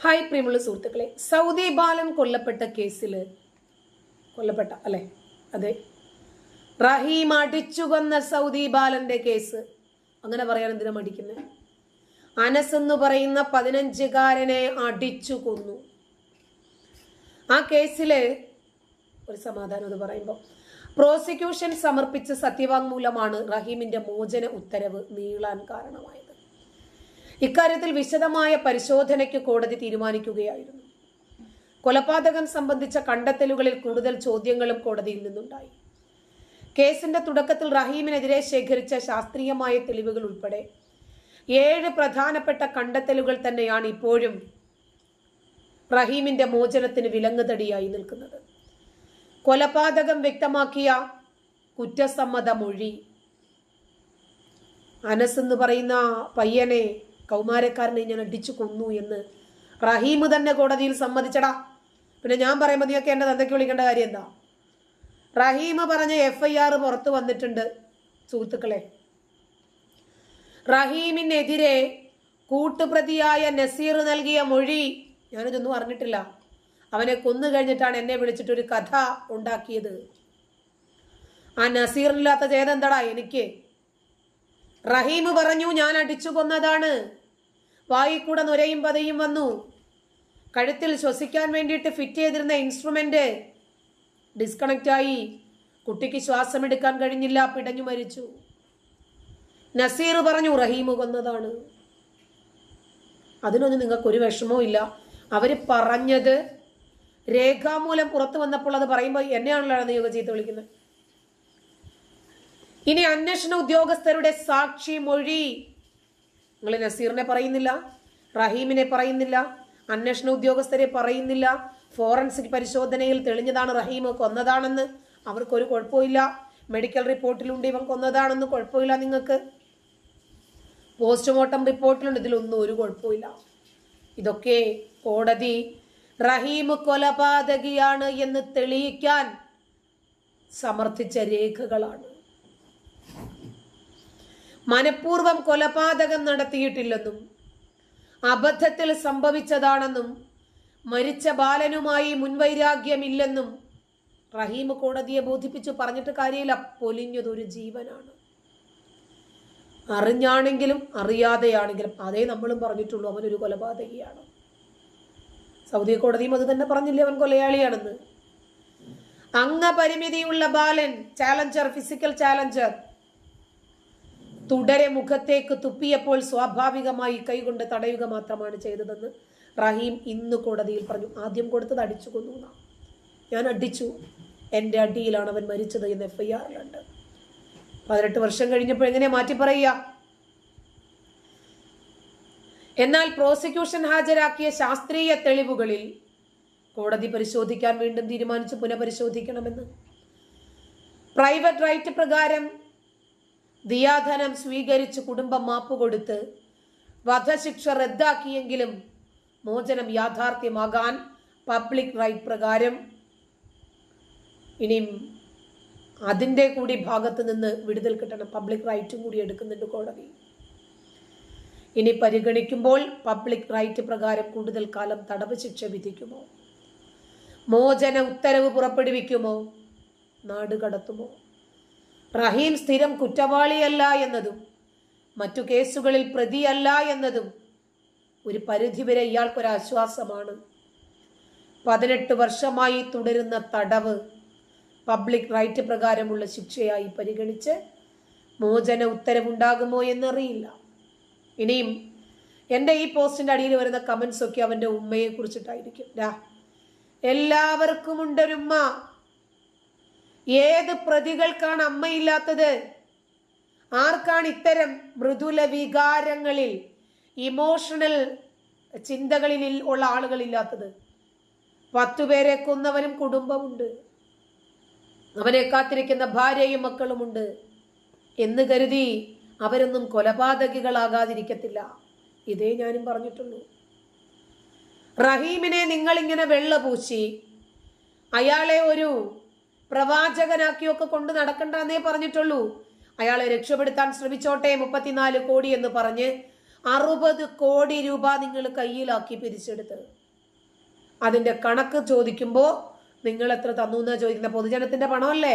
Hi പ്രിയമുള്ള സുഹൃത്തുക്കളെ, Saudi ബാലൻ കൊല്ലപ്പെട്ട കേസിൽ അല്ലേ? അതെ, റഹീം അടിച്ചു കൊന്ന സൗദി ബാലന്റെ കേസ്. അങ്ങനെ പറയാൻ എന്തിനാ മടിക്കുന്നത്? അനസ് എന്ന് പറയുന്ന 15-കാരനെ അടിച്ചു കൊന്നു. ആ കേസില് ഒരു സമാധാനം എന്ന് പറയുമ്പോൾ പ്രോസിക്യൂഷൻ സമർപ്പിച്ച സത്യവാങ്മൂലമാണ് റഹീമിന്റെ മോചന ഉത്തരവ് നീളാൻ കാരണമായത്. ഇക്കാര്യത്തിൽ വിശദമായ പരിശോധനയ്ക്ക് കോടതി തീരുമാനിക്കുകയായിരുന്നു. കൊലപാതകം സംബന്ധിച്ച കണ്ടെത്തലുകളിൽ കൂടുതൽ ചോദ്യങ്ങളും കോടതിയിൽ നിന്നുണ്ടായി. കേസിന്റെ തുടക്കത്തിൽ റഹീമിനെതിരെ ശേഖരിച്ച ശാസ്ത്രീയമായ തെളിവുകൾ ഉൾപ്പെടെ 7 പ്രധാനപ്പെട്ട കണ്ടെത്തലുകൾ തന്നെയാണ് ഇപ്പോഴും റഹീമിന്റെ മോചനത്തിന് വിലങ്ങുതടിയായി നിൽക്കുന്നത്. കൊലപാതകം വ്യക്തമാക്കിയ കുറ്റസമ്മത മൊഴി, അനസ് എന്ന് പറയുന്ന പയ്യനെ, കൗമാരക്കാരനെ ഞാൻ അടിച്ചു കൊന്നു എന്ന് റഹീം തന്നെ കോടതിയിൽ സമ്മതിച്ചടാ. പിന്നെ ഞാൻ പറയുമ്പോൾ നീയൊക്കെ എന്റെ തന്തയ്ക്ക് വിളിക്കേണ്ട കാര്യം എന്താ? റഹീം പറഞ്ഞ FIR പുറത്തു വന്നിട്ടുണ്ട് സുഹൃത്തുക്കളെ. റഹീമിനെതിരെ കൂട്ടുപ്രതിയായ നസീർ നൽകിയ മൊഴി ഞാനിതൊന്നും അറിഞ്ഞിട്ടില്ല. അവനെ കൊന്നു കഴിഞ്ഞിട്ടാണ് എന്നെ വിളിച്ചിട്ടൊരു കഥ ഉണ്ടാക്കിയത്. ആ നസീറില്ലാത്ത ചേതെന്താടാ എനിക്ക്? റഹീം പറഞ്ഞു ഞാൻ അടിച്ചു കൊന്നതാണ്. വായിക്കൂടെ നുരയും പതയും വന്നു. കഴുത്തിൽ ശ്വസിക്കാൻ വേണ്ടിയിട്ട് ഫിറ്റ് ചെയ്തിരുന്ന ഇൻസ്ട്രുമെന്റ് ഡിസ്കണക്റ്റ് ആയി. കുട്ടിക്ക് ശ്വാസം എടുക്കാൻ കഴിഞ്ഞില്ല, പിടഞ്ഞു മരിച്ചു. നസീർ പറഞ്ഞു റഹീം കൊന്നതാണ്. അതിനൊന്നും നിങ്ങൾക്കൊരു വിഷമവും ഇല്ല. അവര് പറഞ്ഞത് രേഖാമൂലം പുറത്തു വന്നപ്പോൾ അത് പറയുമ്പോൾ എന്നെയാണല്ലോ നിയോഗ ചെയ്ത് വിളിക്കുന്നത്. ഇനി അന്വേഷണ ഉദ്യോഗസ്ഥരുടെ സാക്ഷി മൊഴി. നിങ്ങൾ നസീറിനെ പറയുന്നില്ല, റഹീമിനെ പറയുന്നില്ല, അന്വേഷണ ഉദ്യോഗസ്ഥരെ പറയുന്നില്ല. ഫോറൻസിക് പരിശോധനയിൽ തെളിഞ്ഞതാണ് റഹീം കൊന്നതാണെന്ന്. അവർക്കൊരു കുഴപ്പമില്ല. മെഡിക്കൽ റിപ്പോർട്ടിലുണ്ട് ഇവൻ കൊന്നതാണെന്ന്, കുഴപ്പമില്ല നിങ്ങൾക്ക്. പോസ്റ്റ്മോർട്ടം റിപ്പോർട്ടിലുണ്ട്, ഇതിലൊന്നും ഒരു കുഴപ്പമില്ല. ഇതൊക്കെ കോടതി റഹീം കൊലപാതകിയാണ് എന്ന് തെളിയിക്കാൻ സമർത്ഥിച്ച രേഖകളാണ്. മനഃപൂർവ്വം കൊലപാതകം നടത്തിയിട്ടില്ലെന്നും അബദ്ധത്തിൽ സംഭവിച്ചതാണെന്നും മരിച്ച ബാലനുമായി മുൻവൈരാഗ്യമില്ലെന്നും റഹീം കോടതിയെ ബോധിപ്പിച്ചു. പറഞ്ഞിട്ട് കാര്യമില്ല, പൊലിഞ്ഞതൊരു ജീവനാണ്. അറിഞ്ഞാണെങ്കിലും അറിയാതെയാണെങ്കിലും അതേ നമ്മളും പറഞ്ഞിട്ടുള്ളൂ, അവനൊരു കൊലപാതകിയാണ്. സൗദി കോടതിയും അത് തന്നെ പറഞ്ഞില്ലേ, അവൻ കൊലയാളിയാണെന്ന്. അംഗപരിമിതിയുള്ള ബാലൻ, ചാലഞ്ചർ, ഫിസിക്കൽ ചാലഞ്ചർ, തുടരെ മുഖത്തേക്ക് തുപ്പിയപ്പോൾ സ്വാഭാവികമായി കൈകൊണ്ട് തടയുക മാത്രമാണ് ചെയ്തതെന്ന് റഹീം ഇന്ന് കോടതിയിൽ പറഞ്ഞു. ആദ്യം കൊടുത്തത് അടിച്ചു കൊന്നു. ഞാൻ അടിച്ചു, എൻ്റെ അടിയിലാണ് അവൻ മരിച്ചത് എന്ന് FIR-ലുണ്ട്. 18 വർഷം കഴിഞ്ഞപ്പോൾ എങ്ങനെ മാറ്റി പറയുക? എന്നാൽ പ്രോസിക്യൂഷൻ ഹാജരാക്കിയ ശാസ്ത്രീയ തെളിവുകളിൽ കോടതി പരിശോധിക്കാൻ വീണ്ടും തീരുമാനിച്ചു, പുനഃപരിശോധിക്കണമെന്ന്. പ്രൈവറ്റ് റൈറ്റ് പ്രകാരം ദിയാധനം സ്വീകരിച്ച് കുടുംബം മാപ്പ് കൊടുത്ത് വധശിക്ഷ റദ്ദാക്കിയെങ്കിലും മോചനം യാഥാർത്ഥ്യമാകാൻ പബ്ലിക് റൈറ്റ് പ്രകാരം ഇനിയും അതിൻ്റെ കൂടി ഭാഗത്ത് നിന്ന് വിടുതൽ കിട്ടണം. പബ്ലിക് റൈറ്റും കൂടി എടുക്കുന്നുണ്ട് കോടതി. ഇനി പരിഗണിക്കുമ്പോൾ പബ്ലിക് റൈറ്റ് പ്രകാരം കൂടുതൽ കാലം തടവ് ശിക്ഷ വിധിക്കുമോ, മോചന ഉത്തരവ് പുറപ്പെടുവിക്കുമോ, നാട് കടത്തുമോ? റഹീം സ്ഥിരം കുറ്റവാളിയല്ല എന്നതും മറ്റു കേസുകളിൽ പ്രതിയല്ല എന്നതും ഒരു പരിധിവരെ ഇയാൾക്കൊരാശ്വാസമാണ്. 18 വർഷമായി തുടരുന്ന തടവ് പബ്ലിക് റൈറ്റ് പ്രകാരമുള്ള ശിക്ഷയായി പരിഗണിച്ച് മോചന ഉത്തരവുണ്ടാകുമോ എന്നറിയില്ല. ഇനിയും എൻ്റെ ഈ പോസ്റ്റിൻ്റെ അടിയിൽ വരുന്ന കമൻസ് ഒക്കെ അവൻ്റെ ഉമ്മയെ കുറിച്ചിട്ടായിരിക്കും. എല്ലാവർക്കും ഉണ്ടൊരുമ്മ. ഏത് പ്രതികൾക്കാണ് അമ്മയില്ലാത്തത്? ആർക്കാണ് ഇത്തരം മൃദുല വികാരങ്ങളിൽ, ഇമോഷണൽ ചിന്തകളിൽ ഉള്ള ആളുകളില്ലാത്തത്? 10 പേരെ കൊന്നവനും കുടുംബമുണ്ട്, അവനെ കാത്തിരിക്കുന്ന ഭാര്യയും മക്കളുമുണ്ട് എന്ന് കരുതി അവരൊന്നും കൊലപാതകികളാകാതിരിക്കത്തില്ല. ഇതേ ഞാനും പറഞ്ഞിട്ടുള്ളൂ. റഹീമിനെ നിങ്ങളിങ്ങനെ വെള്ളപൂശി അയാളെ ഒരു പ്രവാചകനാക്കിയൊക്കെ കൊണ്ട് നടക്കണ്ടെന്നേ പറഞ്ഞിട്ടുള്ളൂ. അയാളെ രക്ഷപ്പെടുത്താൻ ശ്രമിച്ചോട്ടെ, 34 കോടി എന്ന് പറഞ്ഞ് 60 കോടി രൂപ നിങ്ങൾ കയ്യിലാക്കി പിരിച്ചെടുത്ത്. അതിന്റെ കണക്ക് ചോദിക്കുമ്പോൾ നിങ്ങൾ എത്ര തന്നു എന്നാ ചോദിക്കുന്ന? പൊതുജനത്തിന്റെ പണമല്ലേ.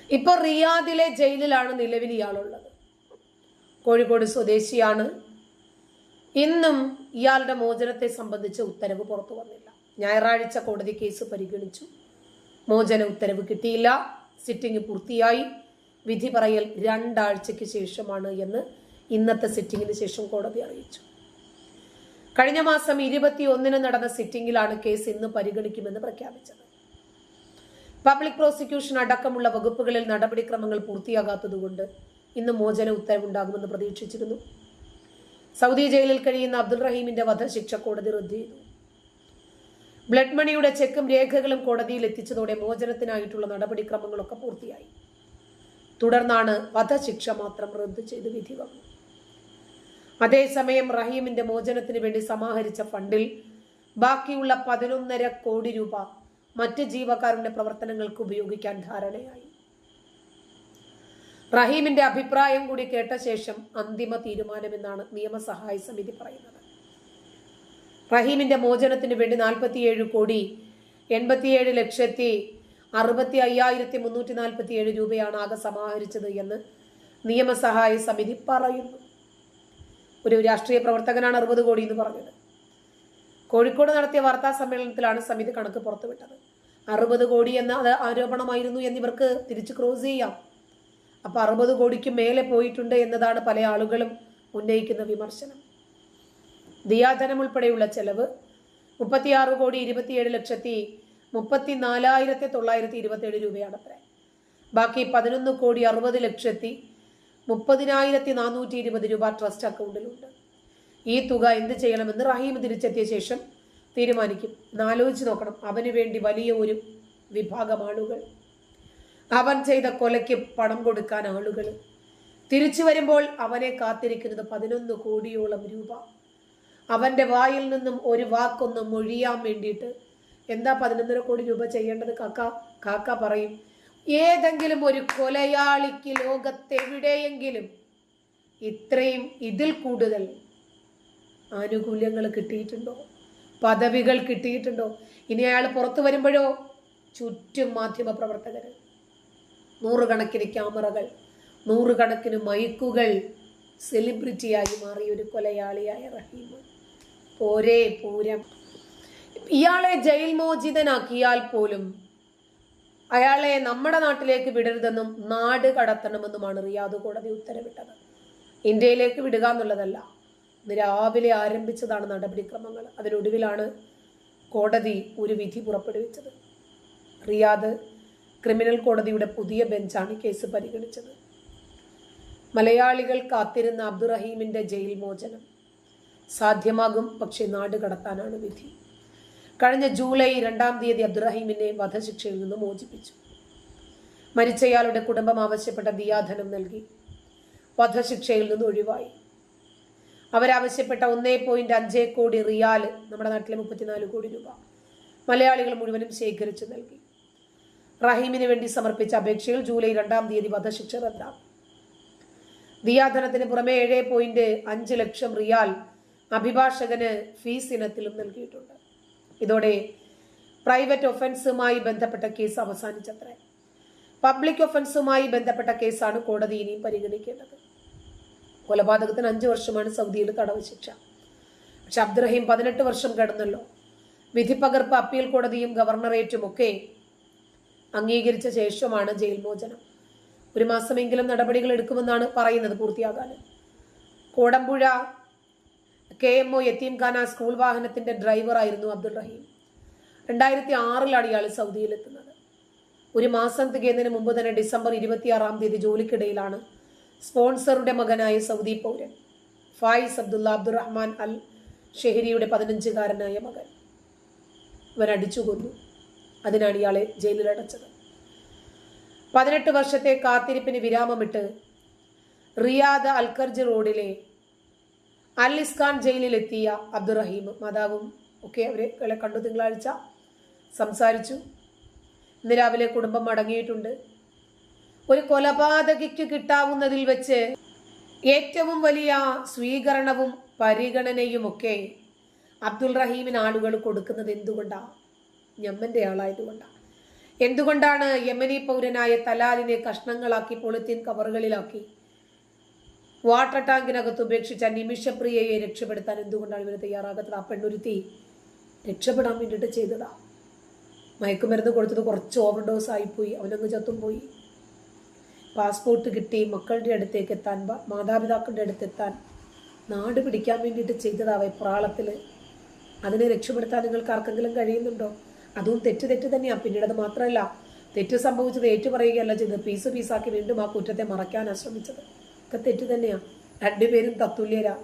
ഇപ്പൊ റിയാദിലെ ജയിലിലാണ് നിലവിൽ ഇയാളുള്ളത്. കോഴിക്കോട് സ്വദേശിയാണ്. ഇന്നും ഇയാളുടെ മോചനത്തെ സംബന്ധിച്ച് ഉത്തരവ് പുറത്തു വന്നില്ല. ഞായറാഴ്ച കോടതി കേസ് പരിഗണിച്ചു. മോചന ഉത്തരവ് കിട്ടിയില്ല. സിറ്റിംഗ് പൂർത്തിയായി. വിധി പറയൽ 2 ആഴ്ചയ്ക്ക് ശേഷമാണ് എന്ന് ഇന്നത്തെ സിറ്റിംഗിന് ശേഷം കോടതി അറിയിച്ചു. കഴിഞ്ഞ മാസം 21-ന് നടന്ന സിറ്റിംഗിലാണ് കേസ് ഇന്ന് പരിഗണിക്കുമെന്ന് പ്രഖ്യാപിച്ചത്. പബ്ലിക് പ്രോസിക്യൂഷൻ അടക്കമുള്ള വകുപ്പുകളിൽ നടപടിക്രമങ്ങൾ പൂർത്തിയാകാത്തതുകൊണ്ട് ഇന്ന് മോചന ഉത്തരവുണ്ടാകുമെന്ന് പ്രതീക്ഷിച്ചിരുന്നു. സൗദി ജയിലിൽ കഴിയുന്ന അബ്ദുൾ റഹീമിന്റെ വധശിക്ഷ കോടതി റദ്ദ് ചെയ്തു. ബ്ലഡ് മണിയുടെ ചെക്കും രേഖകളും കോടതിയിൽ എത്തിച്ചതോടെ മോചനത്തിനായിട്ടുള്ള നടപടിക്രമങ്ങളൊക്കെ പൂർത്തിയായി. തുടർന്നാണ് വധശിക്ഷ മാത്രം റദ്ദ് ചെയ്ത് വിധി വന്നു. അതേസമയം റഹീമിന്റെ മോചനത്തിന് വേണ്ടി സമാഹരിച്ച ഫണ്ടിൽ ബാക്കിയുള്ള 11.5 കോടി രൂപ മറ്റ് ജീവകാരുണ്യ പ്രവർത്തനങ്ങൾക്ക് ഉപയോഗിക്കാൻ ധാരണയായി. റഹീമിന്റെ അഭിപ്രായം കൂടി കേട്ട ശേഷം അന്തിമ തീരുമാനമെന്നാണ് നിയമസഹായ സമിതി പറയുന്നത്. റഹീമിന്റെ മോചനത്തിന് വേണ്ടി 47,87,65,347 രൂപയാണ് ആകെ സമാഹരിച്ചത് എന്ന് നിയമസഹായ സമിതി പറയുന്നു. ഒരു രാഷ്ട്രീയ പ്രവർത്തകനാണ് 60 കോടി എന്ന് പറഞ്ഞത്. കോഴിക്കോട് നടത്തിയ വാർത്താ സമ്മേളനത്തിലാണ് സമിതി കണക്ക് പുറത്തുവിട്ടത്. 60 കോടി എന്ന അത് ആരോപണമായിരുന്നു എന്നിവർക്ക് തിരിച്ചു ക്രോസ് ചെയ്യാം. അപ്പൊ 60 കോടിക്ക് മേലെ പോയിട്ടുണ്ട് എന്നതാണ് പല ആളുകളും ഉന്നയിക്കുന്ന വിമർശനം. ദിയാധനം ഉൾപ്പെടെയുള്ള ചെലവ് 36,27,34,927 രൂപയാണത്രേ. ബാക്കി 11,60,30,420 രൂപ ട്രസ്റ്റ് അക്കൗണ്ടിലുണ്ട്. ഈ തുക എന്ത് ചെയ്യണമെന്ന് റഹീം തിരിച്ചെത്തിയ ശേഷം തീരുമാനിക്കും. ആലോചിച്ച് നോക്കണം. അവന് വേണ്ടി വലിയ ഒരു വിഭാഗം ആളുകൾ, അവൻ ചെയ്ത കൊലയ്ക്ക് പണം കൊടുക്കാൻ ആളുകൾ, തിരിച്ചു വരുമ്പോൾ അവനെ കാത്തിരിക്കുന്നത് 11 കോടിയോളം രൂപ. അവന്റെ വായിൽ നിന്നും ഒരു വാക്കൊന്നും മൊഴിയാൻ വേണ്ടിയിട്ട് എന്താ 11.5 കോടി രൂപ ചെയ്യേണ്ടത്? കാക്ക പറയും. ഏതെങ്കിലും ഒരു കൊലയാളിക്ക് ലോകത്തെവിടെയെങ്കിലും ഇത്രയും ഇതിൽ കൂടുതൽ ആനുകൂല്യങ്ങൾ കിട്ടിയിട്ടുണ്ടോ? പദവികൾ കിട്ടിയിട്ടുണ്ടോ? ഇനി അയാൾ പുറത്തു വരുമ്പോഴോ ചുറ്റും മാധ്യമ പ്രവർത്തകര്, 100 കണക്കിന് ക്യാമറകൾ, 100 കണക്കിന് മൈക്കുകൾ. സെലിബ്രിറ്റിയായി മാറിയ ഒരു കൊലയാളിയായ റഹീം പോരേ പൂരം. ഇയാളെ ജയിൽ മോചിതനാക്കിയാൽ പോലും അയാളെ നമ്മുടെ നാട്ടിലേക്ക് വിടരുതെന്നും നാട് കടത്തണമെന്നുമാണ് റിയാദ് കോടതി ഉത്തരവിട്ടത്. ഇന്ത്യയിലേക്ക് വിടുക എന്നുള്ളതല്ല. ഇന്ന് രാവിലെ ആരംഭിച്ചതാണ് നടപടിക്രമങ്ങൾ. അതിനൊടുവിലാണ് കോടതി ഒരു വിധി പുറപ്പെടുവിച്ചത്. റിയാദ് ക്രിമിനൽ കോടതിയുടെ പുതിയ ബെഞ്ചാണ് കേസ് പരിഗണിച്ചത്. മലയാളികൾ കാത്തിരുന്ന അബ്ദുറഹീമിന്റെ ജയിൽ മോചനം സാധ്യമാകും. പക്ഷേ നാട് കടത്താനാണ് വിധി. കഴിഞ്ഞ ജൂലൈ 2-ാം തീയതി അബ്ദുറഹീമിനെ വധശിക്ഷയിൽ നിന്ന് മോചിപ്പിച്ചു. മരിച്ചയാളുടെ കുടുംബം ആവശ്യപ്പെട്ട ദിയാധനം നൽകി. വധശിക്ഷയിൽ നിന്ന് ഒഴിവായി. അവരാവശ്യപ്പെട്ട 1.5 കോടി റിയാൽ, നമ്മുടെ നാട്ടിലെ 34 കോടി രൂപ, മലയാളികൾ മുഴുവനും ശേഖരിച്ചു നൽകി. റഹീമിന് വേണ്ടി സമർപ്പിച്ച അപേക്ഷയിൽ ജൂലൈ 2-ാം തീയതി വധശിക്ഷ റദ്ദാക്കി. ദിയാധനത്തിന് പുറമെ 7.5 ലക്ഷം റിയാൽ അഭിഭാഷകന് ഫീസ് ഇനത്തിലും നൽകിയിട്ടുണ്ട്. ഇതോടെ പ്രൈവറ്റ് ഒഫൻസുമായി ബന്ധപ്പെട്ട കേസ് അവസാനിച്ചത്രേ. പബ്ലിക് ഒഫൻസുമായി ബന്ധപ്പെട്ട കേസാണ് കോടതി ഇനിയും പരിഗണിക്കേണ്ടത്. കൊലപാതകത്തിന് 5 വർഷമാണ് സൗദിയിൽ തടവ് ശിക്ഷ. പക്ഷെ അബ്ദുറഹീം 18 വർഷം കടന്നല്ലോ. വിധി പകർപ്പ് അപ്പീൽ കോടതിയും ഗവർണറേറ്റും ഒക്കെ അംഗീകരിച്ച ശേഷമാണ് ജയിൽ മോചനം. 1 മാസമെങ്കിലും നടപടികൾ എടുക്കുമെന്നാണ് പറയുന്നത് പൂർത്തിയാകാൻ. കോടമ്പുഴ KMO യത്തീംഖാന സ്കൂൾ വാഹനത്തിന്റെ ഡ്രൈവറായിരുന്നു അബ്ദുൾ റഹീം. 2006-ലാണ് ഇയാൾ സൗദിയിൽ എത്തുന്നത്. 1 മാസം തികയുന്നതിന് മുമ്പ് തന്നെ ഡിസംബർ 26-ാം തീയതി ജോലിക്കിടയിലാണ് സ്പോൺസറുടെ മകനായ സൗദി പൗരൻ ഫായിസ് അബ്ദുള്ള അബ്ദുറഹ്മാൻ അൽ ഷെഹരിയുടെ 15-കാരനായ മകൻ ഇവൻ അടിച്ചു കൊന്നു. അതിനാണ് ഇയാളെ ജയിലിലടച്ചത്. 18 വർഷത്തെ കാത്തിരിപ്പിന് വിരാമമിട്ട് റിയാദ് അൽഖർജ് റോഡിലെ അൽ ഇസ്കാൻ ജയിലിലെത്തിയ അബ്ദുറഹീം മാതാവും ഒക്കെ അവരെ കണ്ടു. തിങ്കളാഴ്ച സംസാരിച്ചു. ഇന്ന് രാവിലെ കുടുംബം മടങ്ങിയിട്ടുണ്ട്. ഒരു കൊലപാതകിക്ക് കിട്ടാവുന്നതിൽ വെച്ച് ഏറ്റവും വലിയ സ്വീകരണവും പരിഗണനയുമൊക്കെ അബ്ദുൾ റഹീമിന് ആളുകൾ കൊടുക്കുന്നത് എന്തുകൊണ്ടാണ്? യമന്റെ ആളായതുകൊണ്ടാണ്. എന്തുകൊണ്ടാണ് യമനി പൗരനായ തലാലിനെ കഷ്ണങ്ങളാക്കി പോളിത്തീൻ കവറുകളിലാക്കി വാട്ടർ ടാങ്കിനകത്ത് ഉപേക്ഷിച്ച നിമിഷപ്രിയയെ രക്ഷപ്പെടുത്താൻ എന്തുകൊണ്ടാണ് ഇവർ തയ്യാറാകാത്തത്? ആ പെണ്ണൊരുത്തി രക്ഷപ്പെടാൻ വേണ്ടിയിട്ട് ചെയ്തതാ. മയക്കുമരുന്ന് കൊടുത്തത് കുറച്ച് ഓവർഡോസ് ആയിപ്പോയി, അവനങ്ങ് ചത്തും പോയി. പാസ്പോർട്ട് കിട്ടി മക്കളുടെ അടുത്തേക്ക് എത്താൻ, മാതാപിതാക്കളുടെ അടുത്തെത്താൻ, നാട് പിടിക്കാൻ വേണ്ടിയിട്ട് ചെയ്തതാ വെപ്രാളത്തിൽ. അതിനെ രക്ഷപ്പെടുത്താൻ നിങ്ങൾക്ക് ആർക്കെങ്കിലും കഴിയുന്നുണ്ടോ? അതും തെറ്റ് തന്നെയാണ്. പിന്നീട് അത് മാത്രമല്ല, തെറ്റ് സംഭവിച്ചത് ഏറ്റുപറയുകയല്ല ചെയ്തത്, പീസാക്കി വീണ്ടും ആ കുറ്റത്തെ മറയ്ക്കാനാണ് ശ്രമിച്ചത്. ഒക്കെ തെറ്റ് തന്നെയാണ്. രണ്ടുപേരും തത്തുല്യരാ.